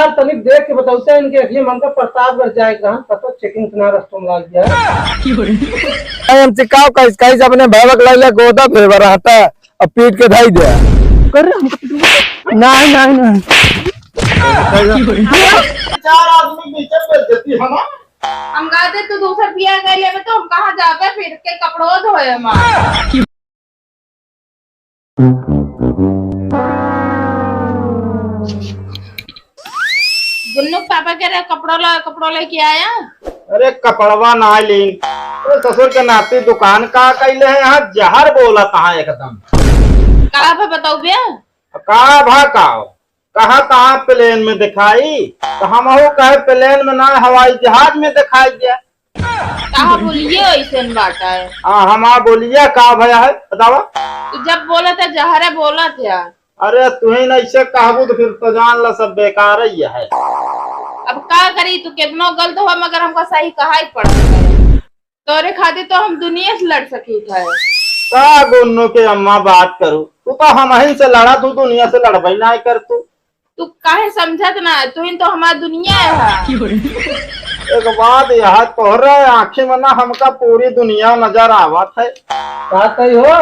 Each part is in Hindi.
यार तनिक देख के बताते हैं इनके अखिले मन का प्रतापगढ़ जाएगा तब चेकिंग ना रस्तों लग गया हम चिकाव कहीं से अपने भैया के लाइले गोदा फेवर रहता है अब पीट के धाई दे कर नहीं नहीं नहीं चार आदमी बीच में बेइज्जती हम गाते तो दूसरा पिया गए में तो हम कहाँ जावे फिर के कपड़ों धोए हम गुन्नू पापा कह रहे कपड़ों लेके आया। अरे कपड़वा ना ली तो ससुर के नाती दुकान का कैले है यहाँ जहर बोला कहा एकदम कहा पे बताओ भैया कहा भा कहा कहा प्लेन में दिखाई तो हम कहे प्लेन में ना हवाई जहाज में दिखाई दिया कहा बोलिए ऐसे बाटा है। हाँ हम बोलिए कहा भैया है बतावा तो जब बोला था जहर बोला था। अरे तुम्हें ऐसे कहबू तो फिर तो जान ला सब बेकार ही है। अब क्या करी तू कितना गलत हुआ मगर हमको सही कहा ही पड़ा तोरे खातिर तो हम दुनिया से लड़ सकी था। का गुन्नू के अम्मा बात करू तू तो हम ही से लड़ा तू दुनिया से लड़बई ना कर तू काहे समझत ना तू तो हमारा दुनिया है। एक बात यह तोहरे आँखी में ना हमका पूरी दुनिया नजर आवत है हो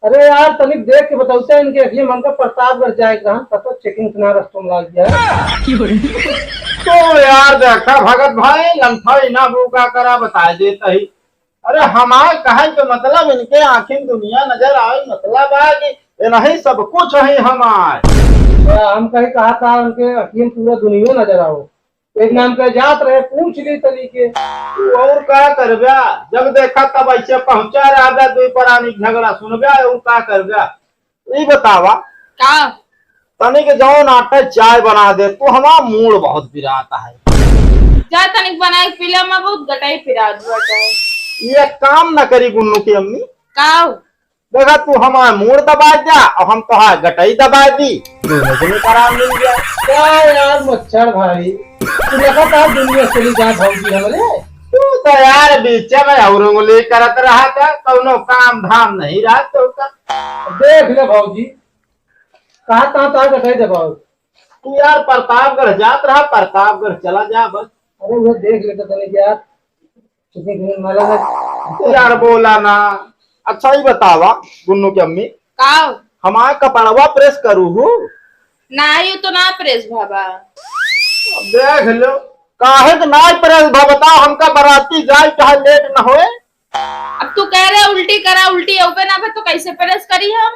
अरे यार तनिक देख के बताते हैं इनके अखिले मन का प्रतापगढ़ जाएगा तब चेकिंग ना रस्तों लग गया तो यार देखा भगत भाई लंठा ना भूखा करा बता देता ही। अरे हमारे कहे के मतलब इनके आखिर दुनिया नजर आए मतलब है कि नहीं सब कुछ है हमारे हम कहीं कहा था उनके अखिल पूरा दुनिया नजर आओ एक नाम का जात रहे पूछ ली तरीके और क्या कर गया जब देखा तब ऐसे पहुंचा रहा दो परानी झगड़ा सुन गया और क्या कर गया ये बतावा का तनिक जौन आटा चाय बना दे तो हमारा मूड बहुत बिराता है जा तनिक बनाए पीला में बहुत गटाई फिरा है। ये काम न करी गुन्नू की अम्मी का देखा तू हमारा मूड दबा दिया और हम तो गटाई दबा दी आराम मिल गया। क्या यार मच्छर भाई तू देखा था दुनिया चली जाए भाजी हमारे तू तो यार बीच में और उंगली करत रहा था कौनो काम धाम नहीं रहा तो देख ले भाजी कहा था गटाई दबाओ तू यार प्रतापगढ़ जात रहा प्रतापगढ़ चला जा बस। अरे वो देख लेता तनिक यार यार बोला ना अच्छा ही बतावा गुन्नू की अम्मी का हमारा कपड़वा प्रेस करू नहीं तो ना प्रेस बाबा देख लो काहे ना प्रेस बताओ हमका बराती जाए चाहे लेट न होए। अब तू कह रहे उल्टी करा उल्टी हो ना तो कैसे प्रेस करी हम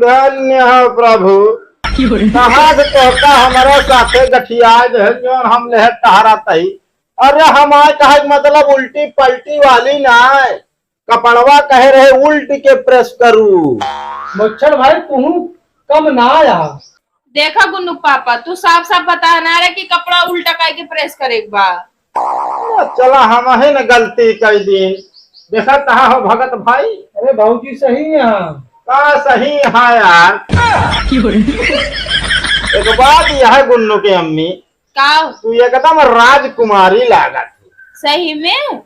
धन्य हो प्रभु कहाँ से कहता हमारे साथे गठिया जो हम ले टहरा तही। अरे हमारे कहे मतलब उल्टी पलटी वाली ना कपड़वा कहे रहे उल्ट के प्रेस करू मच्छर भाई तू कम ना आया देखा गुन्नू पापा तू साफ साफ बता ना रहे कि कपड़ा उल्टा करके प्रेस करे एक बार चला हम ही न गलती कर दी देखा कहा हो भगत भाई। अरे भाजी सही है का सही है यार एक बात यह गुन्नू की अम्मी का तू एकदम राजकुमारी लागत सही में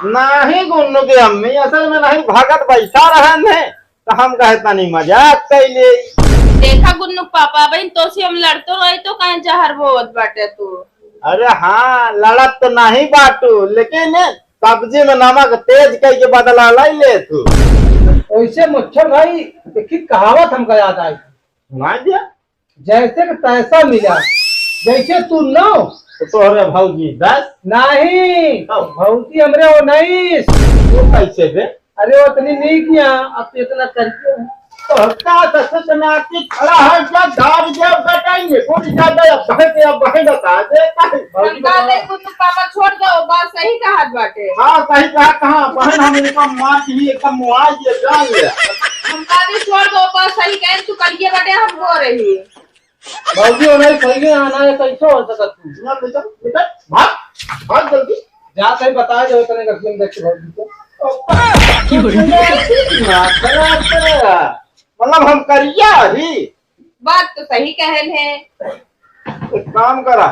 नहीं गुन्नू की अम्मी असल में नहीं भगत बैठा रहे तो हम कहता नहीं मजाक कैले। देखा गुन्नू पापा बहन तो से हम लड़तो रहे तो कहीं जहर बोवत बाटे तू। अरे हाँ लड़त तो नहीं बाटू लेकिन सब्जी में नमक तेज कई के बदला ले तू वैसे मच्छर भाई एक कहावत हमका याद आई जैसे पैसा मिला जैसे तू नो तोहरे भौजी 10 नहीं भौजी हमरे 19 वो कैसे दे। अरे वो इतनी नहीं किया अब तो इतना करके खड़ा है जब धार जब कटाएंगे कुछ ज्यादा अब बहन बता दे गुन्नू पापा छोड़ दो बात सही कहा बाटे। हाँ सही कहा कहाँ बहन हम इनका मार ही एकदम मुआवजे जान ले हम छोड़ दो बात सही कह तू करिए बाटे हम हो रही भाजी नहीं सही आना है कैसे हो सकता तू भाग भाग जल्दी जा कहीं बता दो इतने का फिल्म देख के भाजी को मतलब हम करिया अभी बात तो सही कहल है। एक काम करा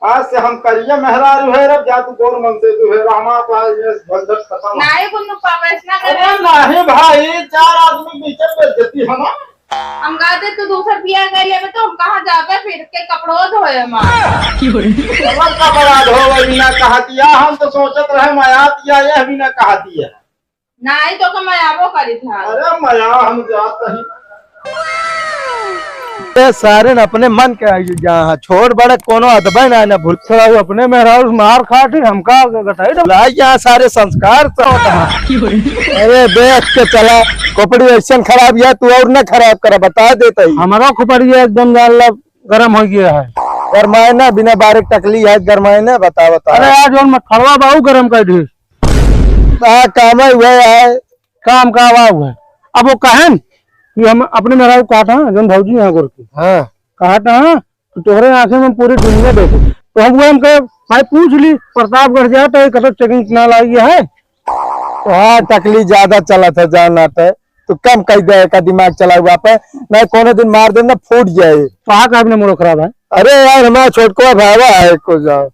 आज से हम करिया मेहरारू है रब जा तू कौन मन से तू है हमारा पास ये झंझट खत्म नहीं गुन्नू पापा इतना अरे नहीं भाई 4 आदमी बीच में बेइज्जती है ना हम कहते तू दूसरा पिया गए ले तो हम कहाँ जावे फिर के कपड़ों धोए हमारे समझ का बड़ा धो भी ना कहा दिया, हम तो सोचत रहे माया दिया, यह भी ना कहा दिया। नहीं तो का मैं आवो करी था। अरे माया हम जात नहीं। सारे न अपने मन के आई जहाँ छोड़ बड़े कोनो अदबे ना भूल अपने मेहरारू मार खाटी हमका गटाई यहाँ सारे संस्कार अरे देख के चला खोपड़ी ऐसा खराब है तू और न खराब करा बता देता ही हमारा खोपड़ी एकदम जान ला गर्म हो गया है गरमाए ना बिना बारीक टकली है गरमाए ना बता अरे आज मत खड़वा बाहू गर्म कर दी काम हुआ है काम का हुआ है अब वो कहन कि हम अपने मेहरारू काटा जन भौजी यहाँ करके हाँ काटा तो तोहरे आंखें में पूरी दुनिया देखो तो हम कहे भाई पूछ ली प्रतापगढ़ जाए तो कतक चेकिंग ना लाई है तो हाँ टकली ज्यादा चला था जानना था तो कम कह दे का दिमाग चला हुआ पे नहीं कोनो दिन मार दे ना फूट जाए कहा का अपने मोड़ो खराब है अरे यार हमारा छोटको भावा है को जाओ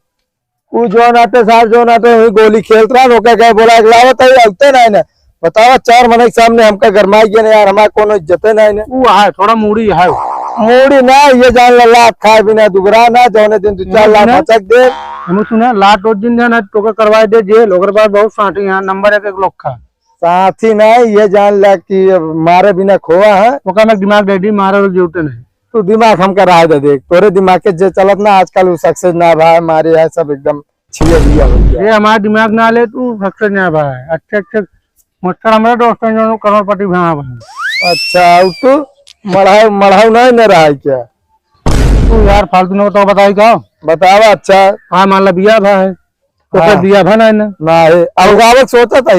वो जो नाते साथ जो नाते गोली खेलत रहा रोके गए बोला लावत है अलते नहीं ना बतावा 4 महीने के सामने हमका गरमाई गया यार हमारा कोनो इज्जत नहीं ना वो है थोड़ा मूड़ी है मूड़ी ना ये जान ला लाख खाए बिना दुबरा ना जौने दिन 2-4 लाख बचक दे हम सुना लाट उस दिन जाना तो करवाए दे जेल ओकर बाद बहुत साथी यहाँ नंबर 1 लोग साथी नहीं ये जान ला कि मारे बिना खोआ है ओका में दिमाग दे दी मारे जूटे नहीं तू दिमाग हमका राय दे देख तोरे दिमाग के जे चलत ना आजकल वो सक्सेस ना भाई मारे है सब एकदम छिया बिया हो गया ये हमारा दिमाग ना ले तू सक्सेस ना भाई अच्छे मुझसे हमारे दोस्त हैं जो करोड़पति भाई अच्छा तू मढ़ाऊ नहीं न रहा है क्या तू यार फालतू ने तो बताई का बतावा अच्छा हाँ मान ला बिया भाई तो बिया भा नहीं ना अलगावत सोचा था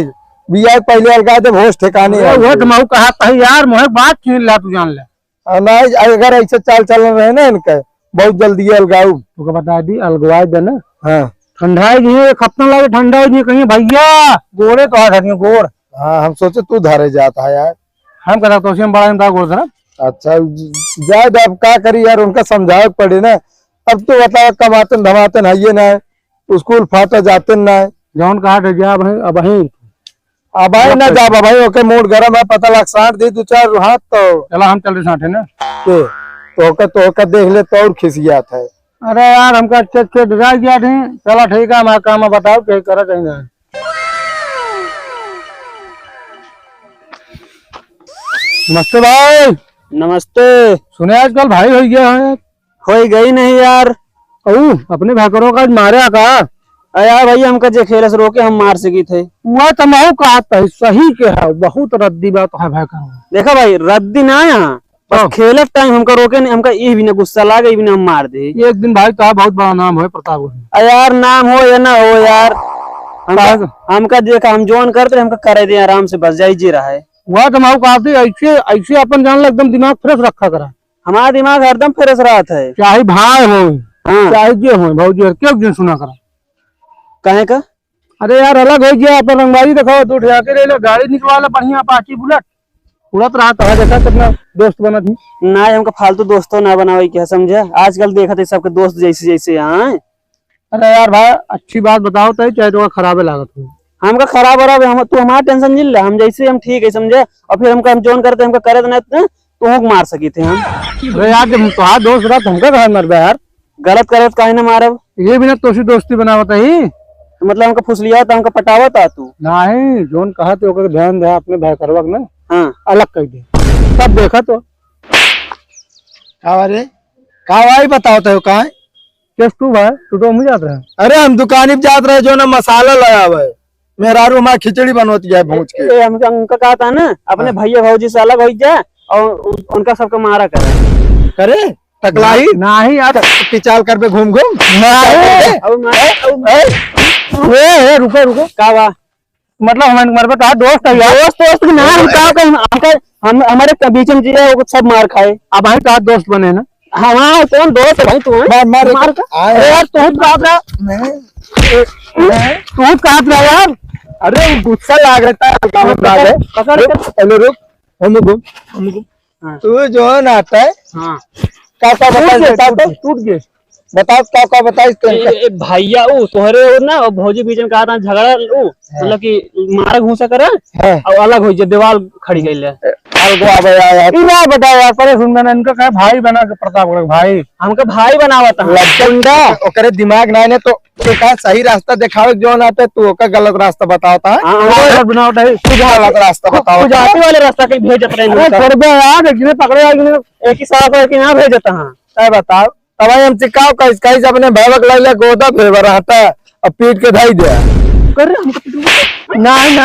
बिया पहले अलगा दे होश ठिकाने वो तो मैं कहा था यार मोहे बात छीन ला तू जान ले नहीं अगर ऐसे चाल चलन रहे ना इनके बहुत जल्दी अलगाऊ तो बता दी अलगवाए दे ना हाँ ठंडाई नहीं खपना लगे ठंडा नहीं कहीं भैया गोड़े तो आ गोड़ हाँ हम सोचे तू धारे जाता है यार हम करा तो बड़ा इनका गोड़ था अच्छा जाए अब क्या करी यार उनका समझावे पड़े ना अब तो बताओ कमाते धमाते नहाइए ना स्कूल फाटा जाते ना जौन कहा जा अब ना जा भाई ओके मूड गरम है पता लग साठ दी 2-4 हाथ तो चला हम चल रहे साठे ना तो देख ले तो और खिसिया था अरे यार हमका अच्छे डिजा गया थे चला ठीक है हमारा काम बताओ क्या करा चाहिए नमस्ते भाई नमस्ते सुने आजकल भाई हो गया है हो गई नहीं यार अपने भाकरों का मारे का यार भाई हमका जे खेल से रोके हम मार सकी थे वह तमाऊ का सही के है बहुत रद्दी बात है भाई देखा भाई रद्दी ना यहाँ बस खेले टाइम हमका रोके नहीं हमका ये भी ना गुस्सा लागे भी ना हम मार दे एक दिन भाई तो बहुत बड़ा नाम है प्रताप यार नाम हो या ना हो यार हमका देखा हम जोन करते हमका करे दे आराम से बस जाई जी रहा है वह तमाऊ का ऐसे ऐसे अपन जान लो एकदम दिमाग फ्रेश रखा करा हमारा दिमाग हरदम फ्रेश रहा है चाहे भाई हो चाहे जे हो भौजी क्यों दिन सुना करा कहे का अरे यार अलग हो गया अपन रंगबाजी दिखाओ तो उठा के ले लो गाड़ी निकलवा लो बढ़िया अपाची बुलेट पूरा तरह था देखा कितना दोस्त बना थी ना हमका फालतू दोस्तों ना बनावे क्या समझे आजकल देखा थे सबके दोस्त जैसे जैसे यहाँ अरे यार भाई अच्छी बात बताओ तो चाहे तो खराब लागत हो हमका खराब हो रहा है तू हमारा टेंशन नहीं ले हम जैसे हम ठीक है समझे और फिर हमका हम जोन करते हमका करे देना तो मार सकी थे हम अरे यार जब तुम्हारा दोस्त रहा हमका कहा मर यार गलत करे कहे ना मारे ये भी ना तोसी दोस्ती बनावत है मतलब हमका फुसलिया था हमका पटावा था तू नहीं जोन कहा तो ध्यान दे अपने भाई करवा ना हाँ अलग कर दे सब देखा तो अरे का भाई बताओ तो कहा किस तू भाई तू तो मुझे जात रहे अरे हम दुकान पे जात रहे जो ना मसाला लाया हुआ है मेहरारू हमारा खिचड़ी बनवती है भूज के हमका उनका कहा था ना अपने भैया भौजी से अलग हो जाए और उनका सबका मारा करे टकला ही नहीं यार पिचाल कर पे घूम रुको का बा मतलब हमारे पास दोस्त है यार दोस्त के नाम हम हमारे बीच में जिया वो सब मार खाए अब भाई का दोस्त बने ना हाँ कौन दोस्त है भाई तू मार यार तू कहा था यार अरे गुस्सा लाग रहा है पहले रुक हम तू जो नाता है हाँ का बता टूट गए बताओ क्या बताइस तो भैया वो तोहरे वो ना वो भौजी बीच में कहा था झगड़ा वो मतलब कि मारा घूसा करे और अलग हो जाए दीवार खड़ी गई ले बता यार परे सुन इनका कहे भाई बना के प्रतापगढ़ भाई हमका भाई बनावा था लज्जंडा ओकरे दिमाग ना ने तो का सही रास्ता दिखावे जो ना पे तू ओका गलत रास्ता बतावता है बनावट है तू गलत रास्ता बताओ जाती वाले रास्ता कहीं भेजत रहे कर दे यार एक ने पकड़े एक ही साफ है कि ना भेजता हां काय बताओ तब हम सिखाओ कैसे अपने भैवक लाइले गोदा फेवर रहता है अब पीट के धाई दे कर हमको नहीं